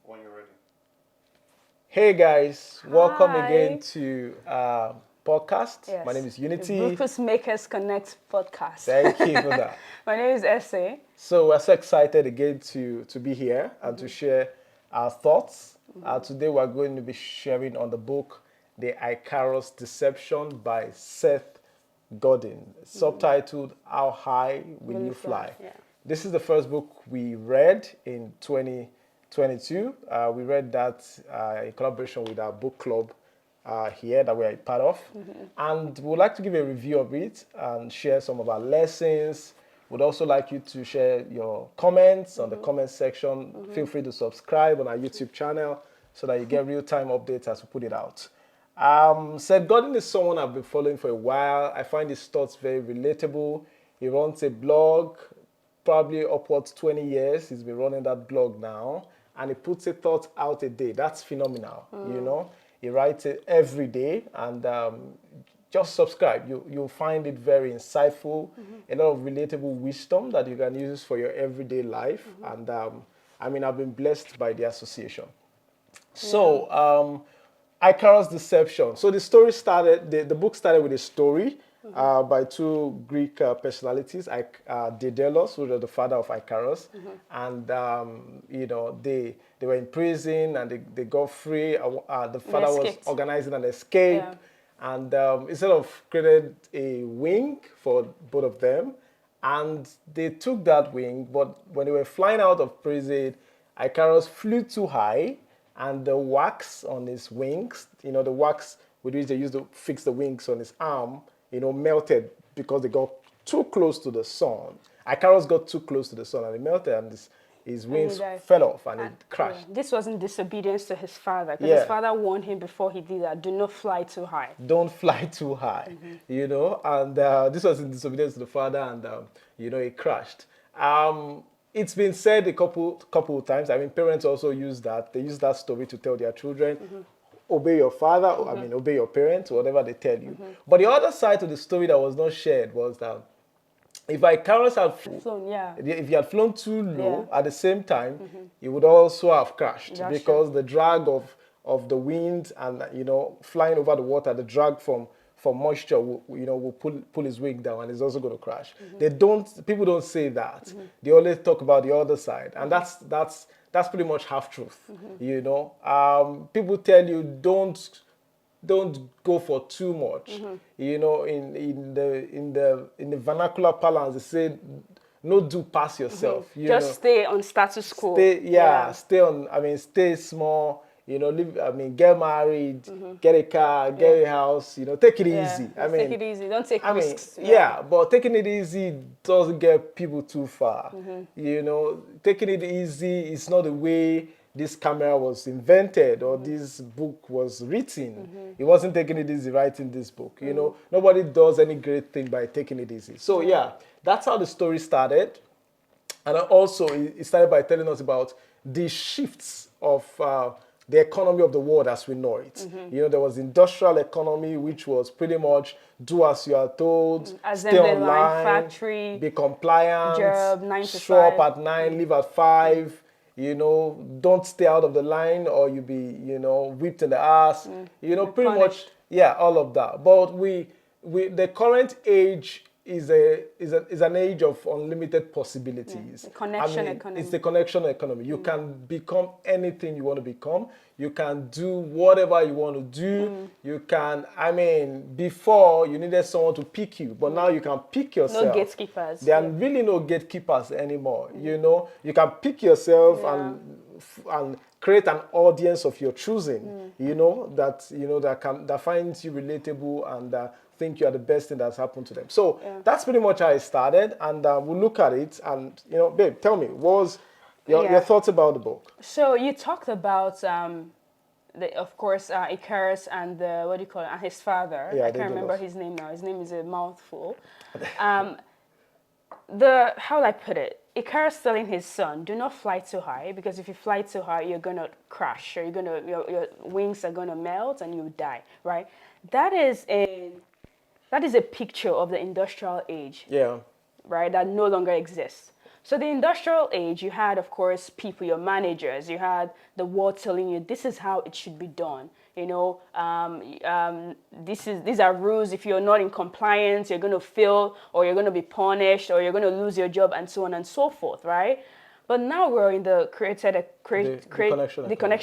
When you're ready. Hey guys, welcome again Hi. to podcast. My name Yes. is The Unity. Rufus Makers Connect podcast. Thank you for that. My name is Essay. So we're so excited again to be here and to share our thoughts. Today we're going to be sharing on the book The Icarus Deception by Seth Godin, subtitled How High Will Will You You Fly? Fly? Yeah. This is the first book we read in 2022. We read that in collaboration with our book club here that we're a part of. And we'd like to give a review of it and share some of our lessons. We'd also like you to share your comments on the comment section. Feel free to subscribe on our YouTube channel so that you get real-time updates as we put it out. Seth Godin is someone I've been following for a while. I find his thoughts very relatable. He runs a blog, probably upwards 20 years. He's been running that blog now, and he puts a thought out a day. That's phenomenal. He writes it every day, and just subscribe. You'll find it very insightful, a lot of relatable wisdom that you can use for your everyday life. And I've been blessed by the association. So, Icarus Deception. So the story started, the book started with a story by two Greek personalities, Daedalus, who was the father of Icarus, and they were in prison and they got free. The father was escaped. organizing an escape, Yeah. and instead of created a wing for both of them, and they took that wing, but when they were flying out of prison, Icarus flew too high, and the wax on his wings, the wax with which they used to fix the wings on his arm, melted because they got too close to the sun. Icarus got too close to the sun and it melted, and his And he wings died. fell off and it And, crashed. yeah, this wasn't disobedience to his father, because Yeah. his father warned him before he did that, do not fly too high. Don't fly too high, and this was in disobedience to the father, and it crashed. It's been said a couple of times. Parents also use that. They use that story to tell their children, obey your father, obey your parents, whatever they tell you. But the other side to the story that was not shared was that if Icarus had Flown, yeah. if he had flown too low Yeah. at the same time, he would also have crashed That's because the drag of the wind and flying over the water, the drag from moisture will pull his wing down, and he's also going to crash. People don't say that. They always talk about the other side, and that's pretty much half truth. People tell you don't go for too much. In the vernacular parlance, they say no do pass yourself. Just stay on status quo. Stay on. Stay small. Live. Get married, get a car, get a house. Take it Yeah. easy. Just take it easy. Don't take risks. But taking it easy doesn't get people too far. Taking it easy is not the way this camera was invented or this book was written. It wasn't taking it easy writing this book. Nobody does any great thing by taking it easy. So that's how the story started. And also, it started by telling us about the shifts of the economy of the world as we know it. There was industrial economy, which was pretty much do as you are told, stay Assembly line, online, factory, be compliant, job, 9 to show up 5. at 9, leave at 5. Don't stay out of the line or you be, whipped in the ass. Pretty much, punished. all of that. But the current age is an age of unlimited possibilities. The connection economy. It's the connection economy. You can become anything you want to become. You can do whatever you want to do. You can, before you needed someone to pick you, but now you can pick yourself. No gatekeepers. There are really no gatekeepers anymore. You can pick yourself and create an audience of your choosing. That finds you relatable and think you are the best thing that's happened to them. So that's pretty much how it started, and we'll look at it. And babe, tell me, what was your thoughts about the book? So you talked about, of course, Icarus and and his father. Yeah, I can't remember his name now. His name is a mouthful. How would I put it? Icarus telling his son, do not fly too high, because if you fly too high, you're gonna crash, or your wings are gonna melt and you die, right? That is a picture of the industrial age. Yeah. Right, that no longer exists. So the industrial age, you had, of course, people, your managers, you had the world telling you this is how it should be done. You know, these are rules. If you're not in compliance, you're going to fail, or you're going to be punished, or you're going to lose your job, and so on and so forth, right? But now we're in the connection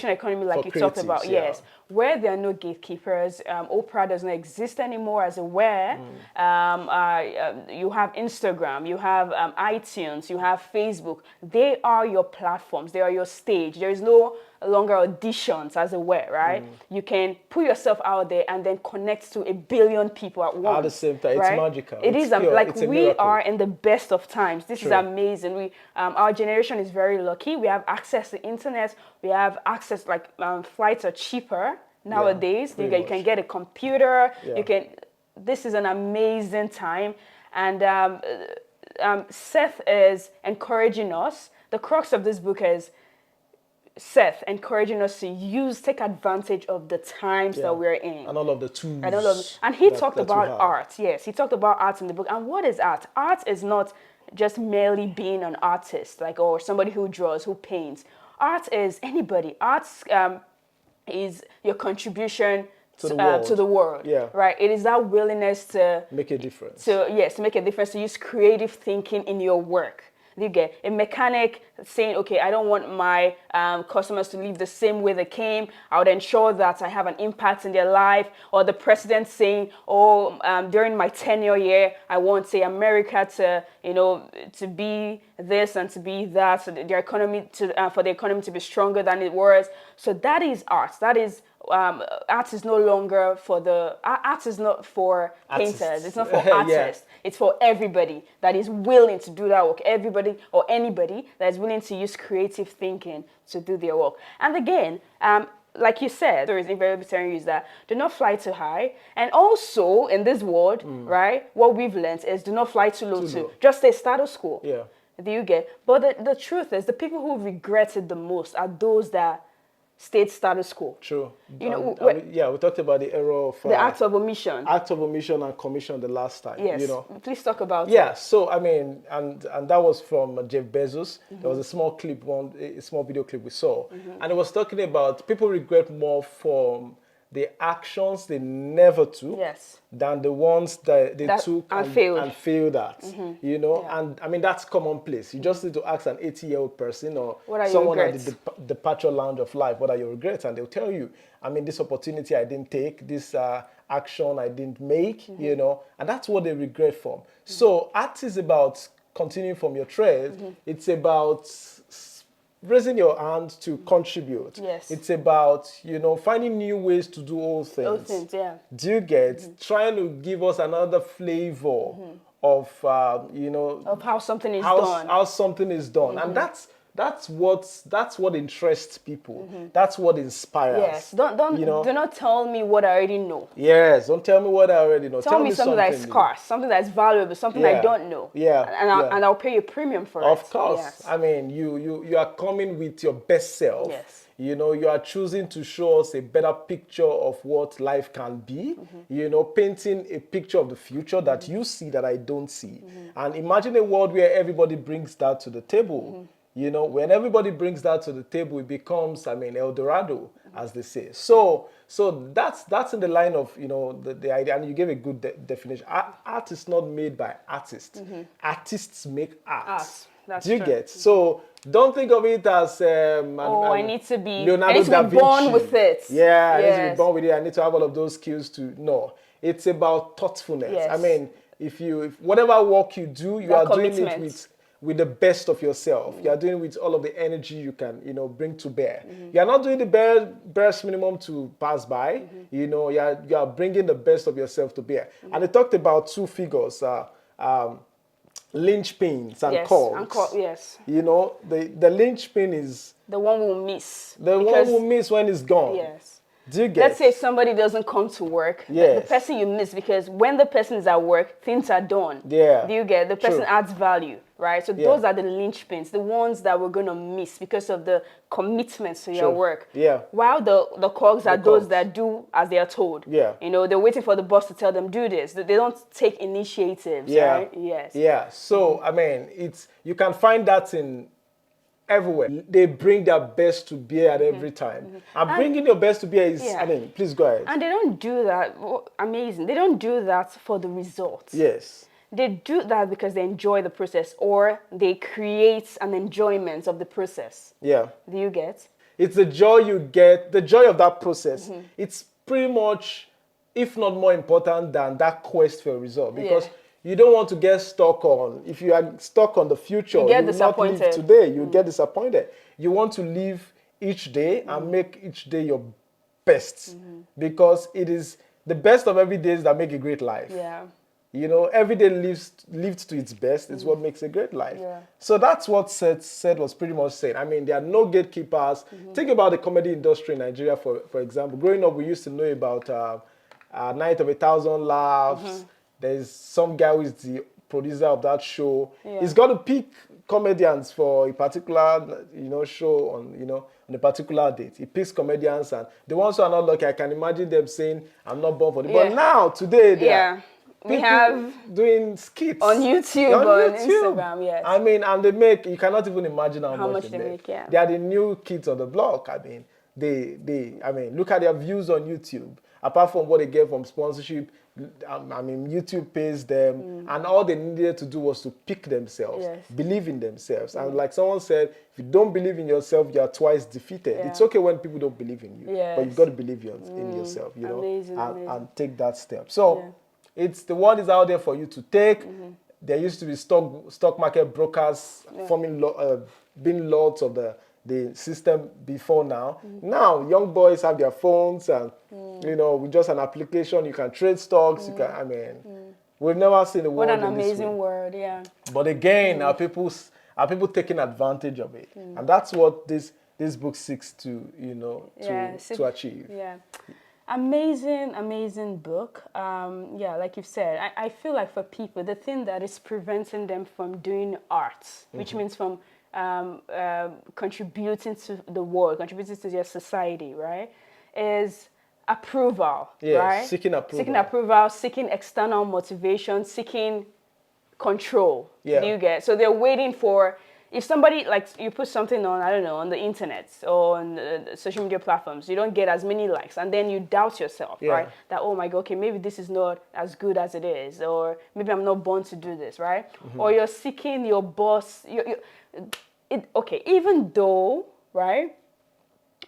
economy, like you talked about, yes, where there are no gatekeepers. Oprah does not exist anymore as a where. You have Instagram, you have iTunes, you have Facebook. They are your platforms. They are your stage. There is no longer auditions as a where, right? You can put yourself out there and then connect to 1 billion people at once. At the same time, right? it's magical. It is pure. like it's a we miracle. are in the best of times. This is amazing. We, our generation is very lucky. We have access to internet. We have access, like flights are cheaper nowadays. You can get a computer. You can. This is an amazing time, and Seth is encouraging us. The crux of this book is Seth encouraging us to take advantage of the times that we're in. And all of the tools. And he talked about art. Yes, he talked about art in the book. And what is art? Art is not just merely being an artist, or somebody who draws, who paints. Art is anybody. Art is your contribution to the world. Right? It is that willingness to make a difference. To make a difference, to use creative thinking in your work. You get a mechanic saying, okay, I don't want my customers to leave the same way they came. I would ensure that I have an impact in their life. Or the president saying, during my tenure year, I want, say, America to, to be this and to be that, so their economy for the economy to be stronger than it was. So that is art. That is. Art is no longer art is not for painters. It's not for artists. It's for everybody that is willing to do that work. Everybody or anybody that is willing to use creative thinking to do their work. And again, like you said, there is invariably telling you that do not fly too high. And also in this world, right, what we've learned is do not fly too low too. Just stay status quo. Yeah. Do you get? But the truth is, the people who regret it the most are those that stayed status quo. True. We talked about the error of the act of omission. Act of omission and commission the last time. Yes. Please talk about it. Yeah. So I mean, and that was from Jeff Bezos. There was a small clip, a small video clip we saw, and it was talking about people regret more from the actions they never took than the ones that they took and failed at. And I mean, that's commonplace. You just need to ask an 80-year-old person or someone at the departure lounge of life, what are your regrets? And they'll tell you, I mean, this opportunity I didn't take, this action I didn't make, and that's what they regret from. So art is about continuing from your trade. It's about raising your hand to contribute. Yes. It's about, finding new ways to do all things. All things, yeah. Do you get? Trying to give us another flavor of, of how something is done. How something is done. And that's what interests people. That's what inspires. Yes. Do not tell me what I already know. Yes. Don't tell me what I already know. Tell me something that's scarce, something that's valuable, something I don't know. Yeah. And I'll pay you a premium for it. Of course. Yes. I mean, you are coming with your best self. Yes. You are choosing to show us a better picture of what life can be. Painting a picture of the future that you see that I don't see. And imagine a world where everybody brings that to the table. When everybody brings that to the table, it becomes, El Dorado, as they say. So that's in the line of, the idea, and you gave a good definition. Art is not made by artists. Artists make art. That's Do you true. get? So don't think of it as I need to be Leonardo da Vinci. Born with it. Yeah, I need to be born with it. I need to have all of those skills to know. It's about thoughtfulness. Yes. I mean, if whatever work you do, you are doing it with the best of yourself. You are doing it with all of the energy you can, bring to bear. You are not doing the barest minimum to pass by. You are bringing the best of yourself to bear. And they talked about two figures, linchpins and cogs. Yes. The linchpin is the one we'll miss. One we'll miss when it's gone. Yes. Do you get? Let's say somebody doesn't come to work. Yes. The person you miss, because when the person is at work, things are done. Yeah. Do you get? The person adds value. right? So those are the linchpins, the ones that we're going to miss because of the commitments to your work. Yeah. While the cogs are those that do as they are told. Yeah. You know, they're waiting for the boss to tell them, do this. They don't take initiatives, right? Yes. Yeah. So, I mean, you can find that in everywhere. They bring their best to bear at every time. And bringing your best to bear is, I mean, please go ahead. And they don't do that, amazing. They don't do that for the results. Yes. They do that because they enjoy the process, or they create an enjoyment of the process. Yeah. Do you get? It's the joy you get, the joy of that process. It's pretty much, if not more important than that quest for a result. Because you don't want to get stuck on, if you are stuck on the future, you get will not live today, you get disappointed. You want to live each day and make each day your best. Because it is the best of every day that make a great life. Yeah. You know, every day lived to its best is what makes a great life. Yeah. So that's what said was pretty much saying. I mean, there are no gatekeepers. Think about the comedy industry in Nigeria, for example. Growing up, we used to know about Night of 1,000 Laughs. There's some guy who is the producer of that show. Yeah. He's got to pick comedians for a particular, show on a particular date. He picks comedians, and the ones who are not lucky, I can imagine them saying, "I'm not born for it." But now, today, they are we have doing skits on YouTube, on Instagram, yes. I mean, and they make, you cannot even imagine how much they make. Yeah. They are the new kids on the block. I mean, I mean, look at their views on YouTube. Apart from what they get from sponsorship, I mean, YouTube pays them, and all they needed to do was to pick themselves, believe in themselves. And like someone said, if you don't believe in yourself, you are twice defeated. It's okay when people don't believe in you, but you've got to believe in yourself, amazing. And take that step. So it's the word is out there for you to take. There used to be stock market brokers forming, being lords of the system before now. Now, young boys have their phones, and with just an application, you can trade stocks. You can, I mean, we've never seen the world. What an amazing word, yeah. But again, are people taking advantage of it? And that's what this book seeks to, to achieve. Yeah. Amazing book. Like you've said, I feel like for people, the thing that is preventing them from doing art, which means from contributing to the world, contributing to their society, right, is approval, right? Seeking approval, seeking external motivation, seeking control. Yeah. Do you get? So they're waiting for, if somebody, like, you put something on, I don't know, on the internet or on the social media platforms, you don't get as many likes, and then you doubt yourself, right? That, oh my God, okay, maybe this is not as good as it is, or maybe I'm not born to do this, right? Or you're seeking your boss, even though, right,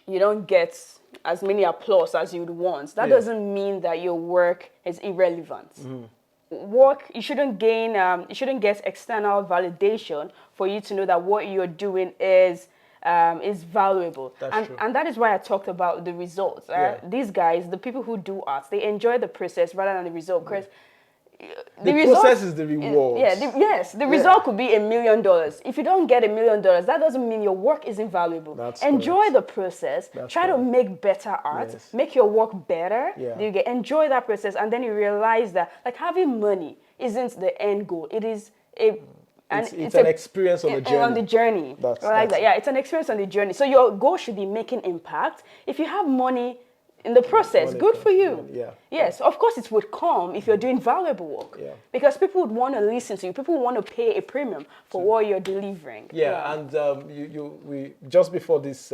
you don't get as many applause as you'd want, that doesn't mean that your work is irrelevant. Work, you shouldn't get external validation for you to know that what you're doing is valuable. And that is why I talked about the results. These guys, the people who do art, they enjoy the process rather than the result. Because the process is the reward. The result could be $1 million. If you don't get $1 million, that doesn't mean your work isn't valuable. Enjoy the process. Try to make better art. Make your work better. Enjoy that process, and then you realize that, like, having money isn't the end goal. It is it's an experience on the journey. On the journey. It's an experience on the journey. So your goal should be making impact. If you have money in the process, good for you. Yes, of course it would come if you're doing valuable work. Because people would want to listen to you. People would want to pay a premium for what you're delivering. And we just before this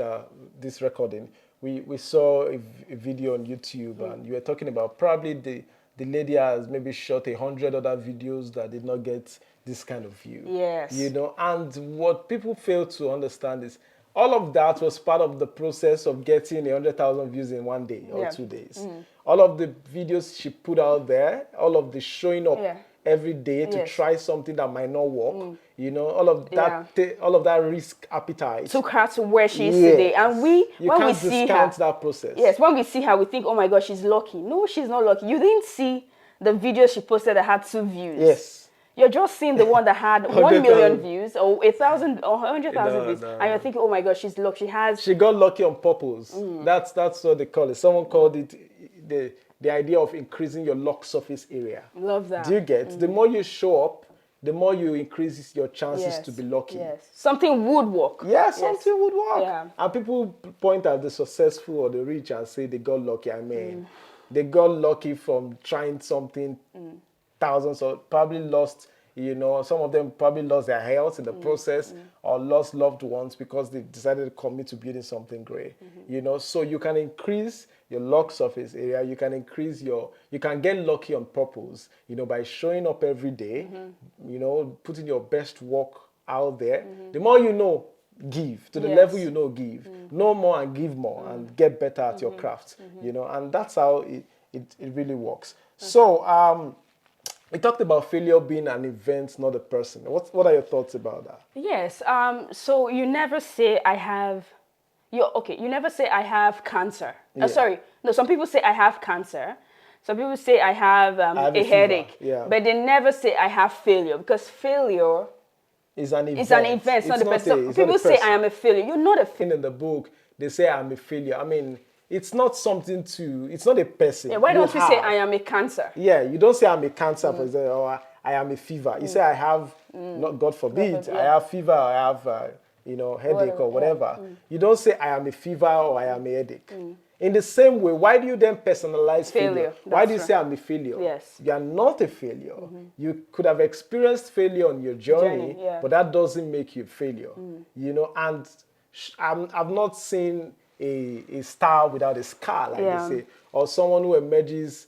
recording, we saw a video on YouTube, and you were talking about probably the lady has maybe shot 100 other videos that did not get this kind of view. Yes. And what people fail to understand is all of that was part of the process of getting 100,000 views in 1 day or 2 days. All of the videos she put out there, all of the showing up every day to try something that might not work, all of that risk appetite took her to where she is today. And when we see her, that process. Yes, when we see her, we think, oh my God, she's lucky. No, she's not lucky. You didn't see the video she posted that had 2 views. Yes. You're just seeing the one that had 1 million views or 1,000 or 100,000 views, and you're thinking, oh my God, she's lucky. She got lucky on purpose. That's what they call it. Someone called it the idea of increasing your lock surface area. Love that. Do you get? The more you show up, the more you increase your chances to be lucky. Yes. Something would work. Yeah, something would work. Yeah. And people point at the successful or the rich and say they got lucky. I mean, they got lucky from trying something thousands or probably lost, some of them probably lost their health in the process or lost loved ones because they decided to commit to building something great. So you can increase your luck surface area. You can you can get lucky on purpose, by showing up every day, putting your best work out there. The more give to the level give. Know more and give more and get better at your craft, and that's how it really works. So, we talked about failure being an event, not a person. What are your thoughts about that? Yes. So you never say I have. You never say I have cancer. Sorry. No. Some people say I have cancer. Some people say I have a headache. Yeah. But they never say I have failure, because failure is an event. It's an event. It's not a person. People say I am a failure. You're not a failure. In the book, they say I'm a failure. I mean, it's not something it's not a person. Yeah, why don't you say I am a cancer? Yeah, you don't say I'm a cancer, for example, or I am a fever. You say I have, not God forbid, I have fever, I have, headache or whatever. You don't say I am a fever or I am a headache. In the same way, why do you then personalize failure? Why do you say I'm a failure? Yes. You are not a failure. You could have experienced failure on your journey, but that doesn't make you a failure. And I've not seen a star without a scar, like they say, or someone who emerges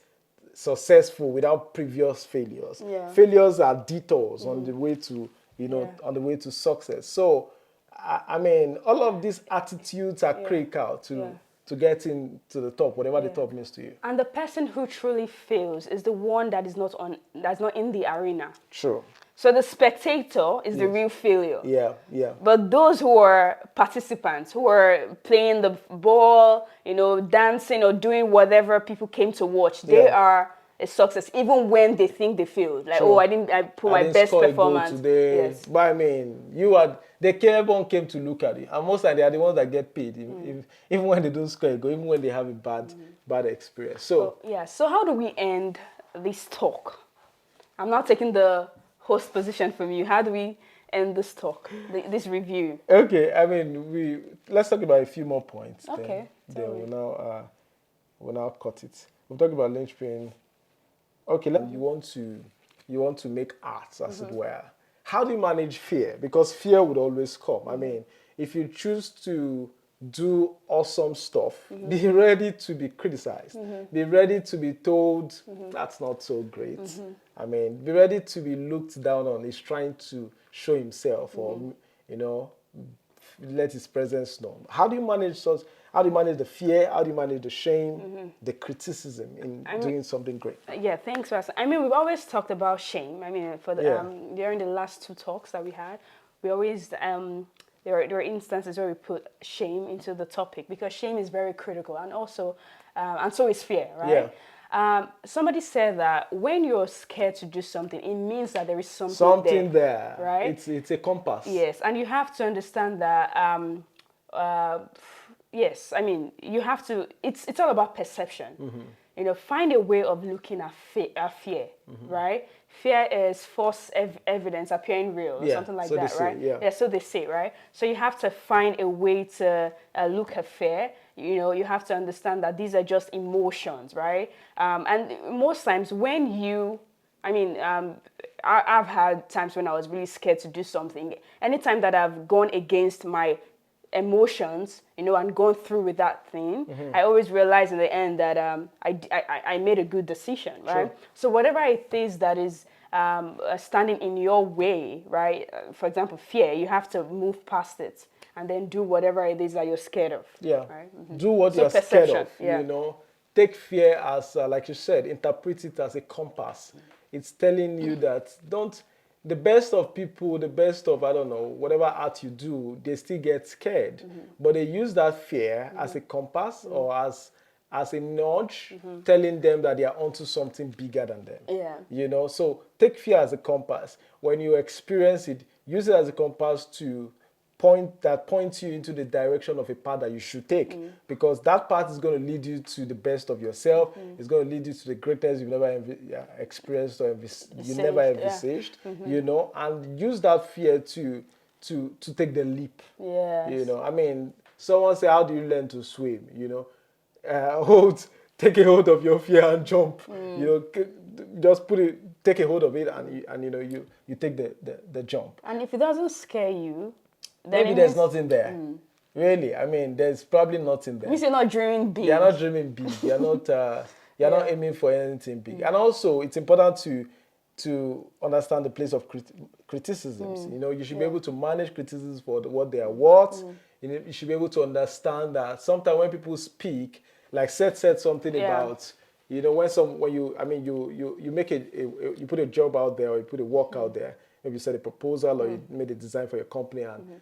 successful without previous failures. Failures are detours on the way to, on the way to success. So, I mean, all of these attitudes are critical to getting to the top, whatever the top means to you. And the person who truly fails is the one that's not in the arena. True. So the spectator is the real failure. Yeah. But those who are participants, who are playing the ball, dancing or doing whatever people came to watch, they are a success, even when they think they failed. Like, True. I put my best performance. Today. Yes. But I mean, everyone came to look at it. And most of them, they are the ones that get paid, even when they don't score a goal, even when they have a bad experience. So how do we end this talk? I'm not taking the host position from you. How do we end this talk, this review? Okay, I mean, let's talk about a few more points. Okay. Then we'll now cut it. We'll talk about linchpin. Okay, you want to make art, as it were. How do you manage fear? Because fear would always come. I mean, if you choose to do awesome stuff, be ready to be criticized. Be ready to be told that's not so great. I mean, be ready to be looked down on. He's trying to show himself or, let his presence known. How do you manage such? How do you manage the fear? How do you manage the shame, the criticism in doing something great? Yeah, thanks, Pastor. I mean, we've always talked about shame. I mean, for during the last 2 talks that we had, we always there are instances where we put shame into the topic, because shame is very critical, and also and so is fear, right? Somebody said that when you're scared to do something, it means that there is something there, right? It's a compass. Yes, and you have to understand that. Yes, I mean, you have to. It's all about perception. Find a way of looking at fear, right? Fear is false evidence appearing real, or something like that, right? Yeah, so they say, right? So you have to find a way to look at fear. You have to understand that these are just emotions, right? And most times when I've had times when I was really scared to do something. Anytime that I've gone against my emotions, and gone through with that thing, I always realize in the end that I made a good decision, right? Sure. So whatever it is that is standing in your way, right? For example, fear, you have to move past it and then do whatever it is that you're scared of. Yeah. Right? Do what you're scared of. Take fear as, like you said, interpret it as a compass. It's telling you that the best of people, the best of, whatever art you do, they still get scared. But they use that fear as a compass or as a nudge, telling them that they are onto something bigger than them. Yeah. So take fear as a compass. When you experience it, use it as a compass to points you into the direction of a path that you should take, because that path is going to lead you to the best of yourself. It's going to lead you to the greatness you've never experienced or you never envisaged, you know, and use that fear to take the leap. Yes. You know, I mean, someone say, how do you learn to swim? You know, take a hold of your fear and jump. You know, just take a hold of it, and you know, you take the jump. And if it doesn't scare you, then maybe there's nothing there. Really, I mean, there's probably nothing there. Means you're not dreaming big. You're not dreaming big. You're not. You're not aiming for anything big. And also, it's important to understand the place of criticisms. You know, you should be able to manage criticisms for what they are worth. You know, you should be able to understand that sometimes when people speak, like Seth said something about, you know, when you make you put a job out there, or you put a work out there. Maybe you said a proposal, or you made a design for your company, and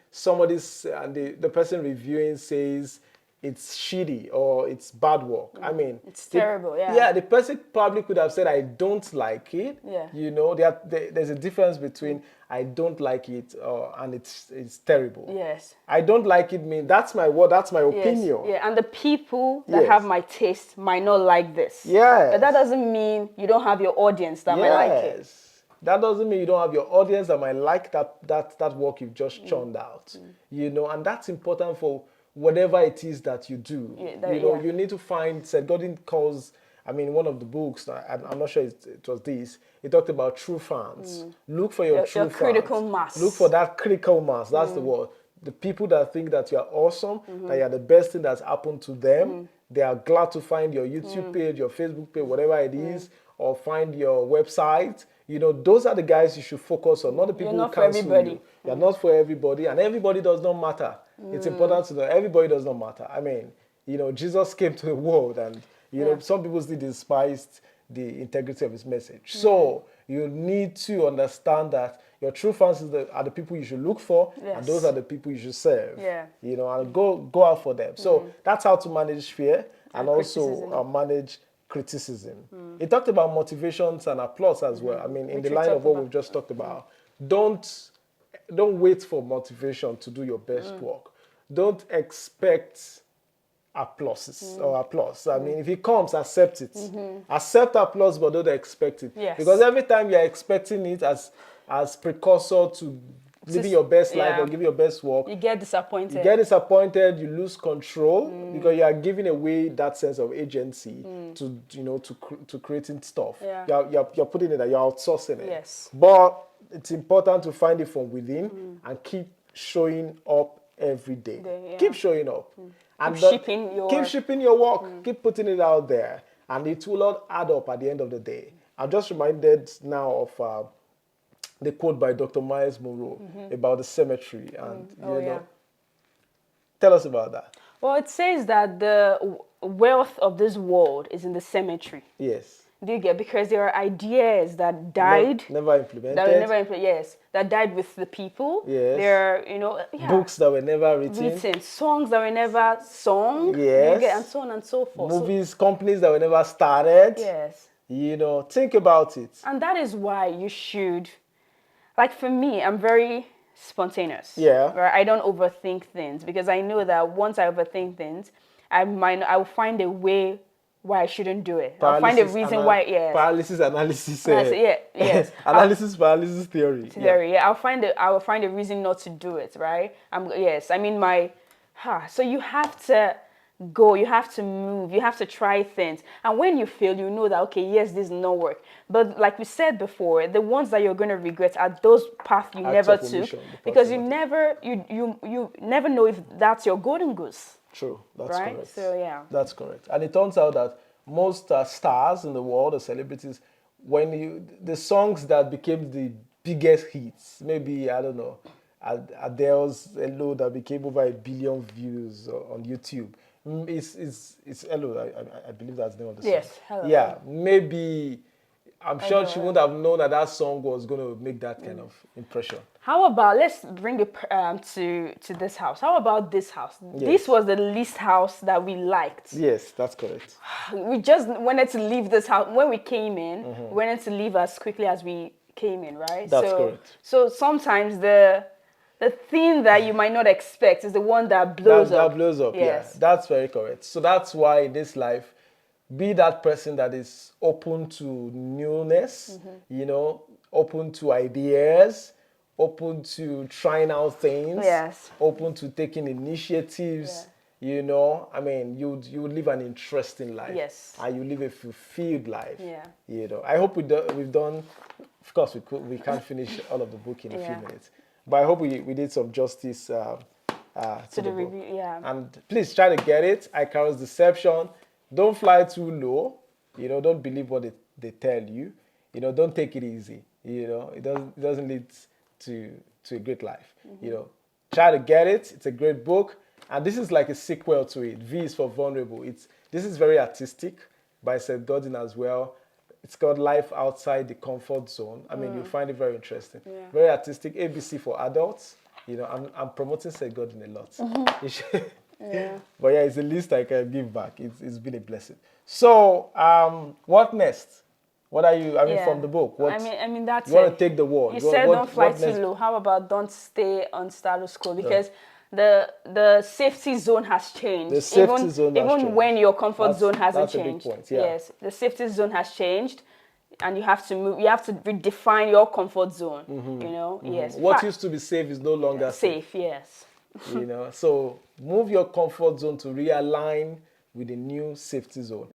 the person reviewing says it's shitty or it's bad work. I mean, it's terrible. Yeah, the person probably could have said, I don't like it. Yeah. You know, there's a difference between I don't like it and it's terrible. Yes. I don't like it means that's my word, that's my opinion. Yeah, and the people that have my taste might not like this. Yeah. But that doesn't mean you don't have your audience that might like it. That doesn't mean you don't have your audience that might like that work you've just churned out. You know, and that's important for whatever it is that you do. You need to find, Seth Godin calls, I mean, one of the books, I'm not sure it was this, he talked about true fans. Look for your true fans. Critical mass. Look for that critical mass. That's the word. The people that think that you are awesome, that you are the best thing that's happened to them. They are glad to find your YouTube page, your Facebook page, whatever it is, or find your website. You know, those are the guys you should focus on, not the people who cancel you. You're not for everybody, and everybody does not matter. It's important to know everybody does not matter. I mean, you know, Jesus came to the world, and you know, some people still despised the integrity of his message. So you need to understand that your true fans are the people you should look for, and those are the people you should serve. You know, and go out for them. So that's how to manage fear and also manage criticism. He talked about motivations and applause as well. I mean, in the line of what we've just talked about, don't wait for motivation to do your best work. Don't expect applause or applause. I mean, if it comes, accept it. Accept applause, but don't expect it. Because every time you're expecting it as precursor to living your best life or giving your best work, you get disappointed. You lose control because you are giving away that sense of agency to creating stuff. You're putting it there, you're outsourcing it. But it's important to find it from within and keep showing up every day. Keep showing up. And keep shipping your work. Keep putting it out there, and it will all add up at the end of the day. I'm just reminded now of the quote by Dr. Miles Monroe about the cemetery, and you know, tell us about that. Well, it says that the wealth of this world is in the cemetery. Yes. Do you get? Because there are ideas that died, never implemented. That died with the people. Yes. There are, you know, books that were never written, songs that were never sung. Yes. And so on and so forth. Movies, companies that were never started. Yes. You know, think about it. And that is why you should. Like for me, I'm very spontaneous. Yeah. Right? I don't overthink things because I know that once I overthink things, I will find a way why I shouldn't do it. I'll find a reason why. Yes. Paralysis analysis. Yes. Analysis paralysis theory. I will find a reason not to do it. Right. So you have to go, you have to move, you have to try things. And when you fail, you know that, okay, yes, this did not work. But like we said before, the ones that you're going to regret are those paths you never took, because you never know if that's your golden goose. True, that's correct. So yeah, that's correct. And it turns out that most stars in the world, the celebrities, the songs that became the biggest hits, maybe, I don't know, Adele's Hello that became over 1 billion views on YouTube. It's Hello, I believe that's the name of the song. Yes, Hello. Yeah, maybe, I'm sure she wouldn't have known that song was going to make that kind of impression. How about, let's bring it to this house. How about this house? Yes. This was the least house that we liked. Yes, that's correct. We just wanted to leave this house. When we came in, we wanted to leave as quickly as we came in, right? That's correct. So sometimes the the thing that you might not expect is the one that blows up. That blows up, Yes. yeah. That's very correct. So that's why in this life, be that person that is open to newness, you know, open to ideas, open to trying out things, Yes. open to taking initiatives. You know, I mean, you live an interesting life. Yes. And you live a fulfilled life. Yeah. You know, I hope we've done. Of course, we can't finish all of the book in a few minutes, but I hope we did some justice to the book. review. Yeah. And please try to get it. Icarus Deception. Don't fly too low. You know, don't believe what they tell you. You know, don't take it easy. You know, it doesn't lead to a great life. You know, try to get it. It's a great book. And this is like a sequel to it. V is for Vulnerable. This is very artistic by Seth Godin as well. It's called Life Outside the Comfort Zone. I mean, you'll find it very interesting. Yeah. Very artistic. ABC for adults. You know, I'm promoting Seth Godin a lot. You should- Yeah. But yeah, it's the least I can give back. It's been a blessing. So, what next? What are you? I mean, from the book. What, I mean that's you want it. to take the word. You said don't fly what too next? low. How about don't stay on status quo? Because the safety zone has changed. The safety zone has even changed. when your comfort zone hasn't that's a big changed. point, yeah. Yes, the safety zone has changed, and you have to move. You have to redefine your comfort zone. You know, yes. What used to be safe is no longer safe. safe? Yes. You know, so move your comfort zone to realign with the new safety zone.